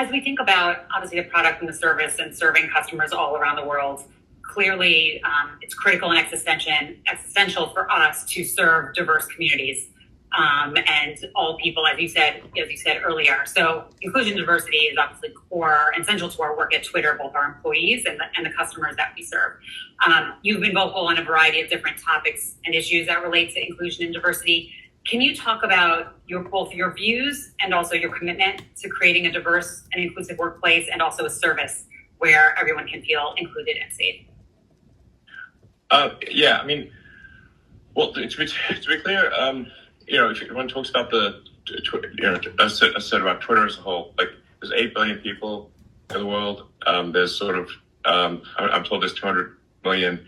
As we think about, obviously, the product and the service and serving customers all around the world, clearly it's critical and existential for us to serve diverse communities and all people, as you said earlier. So inclusion and diversity is obviously core and central to our work at Twitter, both our employees and the customers that we serve. You've been vocal on a variety of different topics and issues that relate to inclusion and diversity. Can you talk about both your views and also your commitment to creating a diverse and inclusive workplace and also a service where everyone can feel included and safe? Yeah, I mean, well, to be clear, if everyone talks about as said about Twitter as a whole, like there's 8 billion people in the world. There's sort of, I'm told there's 200 million,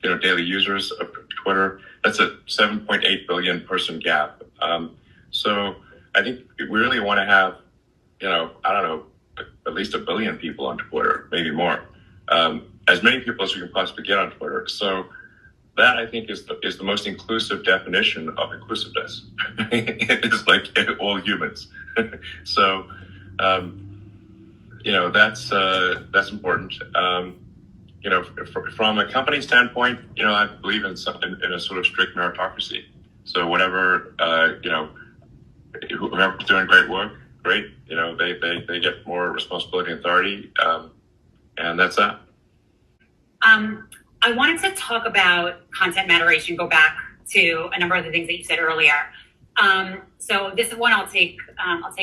daily users of Twitter. That's a 7.8 billion person gap. So I think we really want to have, at least 1 billion people on Twitter, maybe more. As many people as we can possibly get on Twitter. So that, I think, is the most inclusive definition of inclusiveness. It's like all humans. So, that's important. From a company standpoint, I believe in a sort of strict meritocracy. So whatever, whoever's doing great work, great. They get more responsibility and authority, and that's that. I wanted to talk about content moderation, go back to a number of the things that you said earlier. So this is one I'll take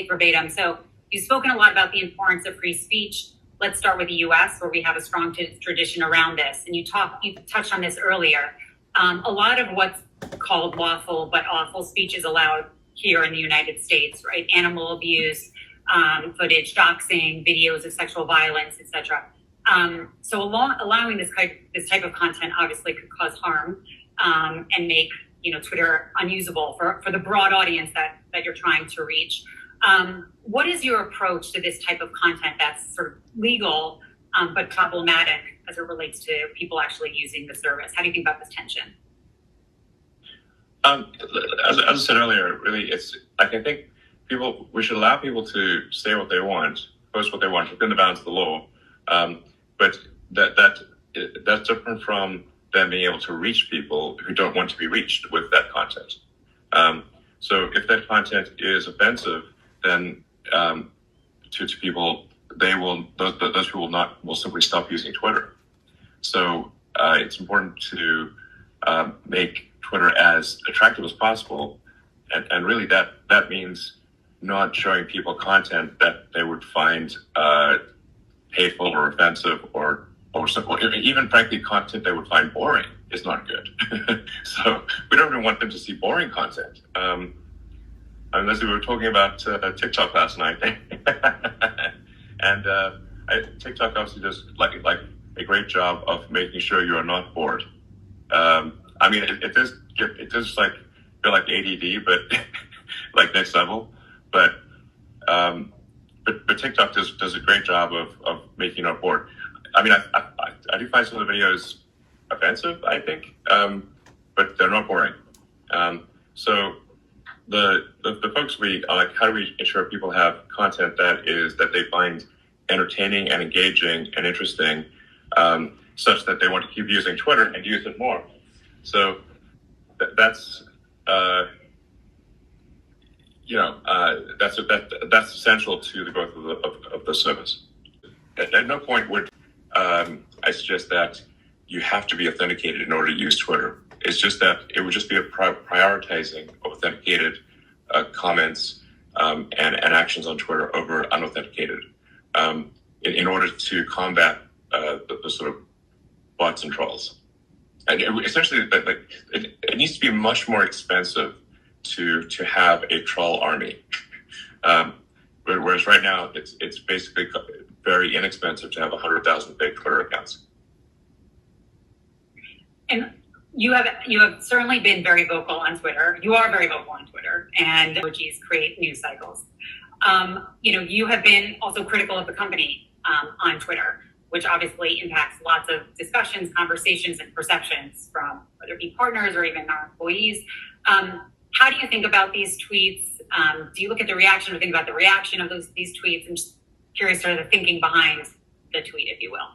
verbatim. So you've spoken a lot about the importance of free speech. Let's start with the U.S., where we have a strong tradition around this. And you touched on this earlier. A lot of what's called lawful but awful speech is allowed here in the United States, right? Animal abuse, footage, doxing, videos of sexual violence, etc. So allowing this type of content obviously could cause harm and make Twitter unusable for the broad audience that you're trying to reach. What is your approach to this type of content that's sort of legal but problematic as it relates to people actually using the service? How do you think about this tension? As I said earlier, really, it's like I think we should allow people to say what they want, post what they want within the bounds of the law. But that's different from them being able to reach people who don't want to be reached with that content. So if that content is offensive, then to people, those people will simply stop using Twitter. So it's important to make Twitter as attractive as possible, and really that means not showing people content that they would find hateful or offensive or even frankly content they would find boring is not good. So we don't even want them to see boring content. Unless we were talking about TikTok last night, and TikTok obviously does like a great job of making sure you are not bored. I mean, it does like feel like ADD, but like next level. But TikTok does a great job of making you not bored. I mean, I do find some of the videos offensive, I think, but they're not boring. So the folks we like, how do we ensure people have content that they find entertaining and engaging and interesting, such that they want to keep using Twitter and use it more. So that's essential to the growth of the service. At no point would I suggest that you have to be authenticated in order to use Twitter. It's just that it would just be a prioritizing of authenticated comments and actions on Twitter over unauthenticated in order to combat the sort of bots and trolls. And essentially, it needs to be much more expensive to have a troll army. Whereas right now, it's basically very inexpensive to have 100,000 fake Twitter accounts. And you have certainly been very vocal on Twitter. You are very vocal on Twitter, and emojis create news cycles. You have been also critical of the company on Twitter, which obviously impacts lots of discussions, conversations, and perceptions from whether it be partners or even our employees. How do you think about these tweets? Do you look at the reaction or think about the reaction of these tweets? I'm just curious sort of the thinking behind the tweet, if you will.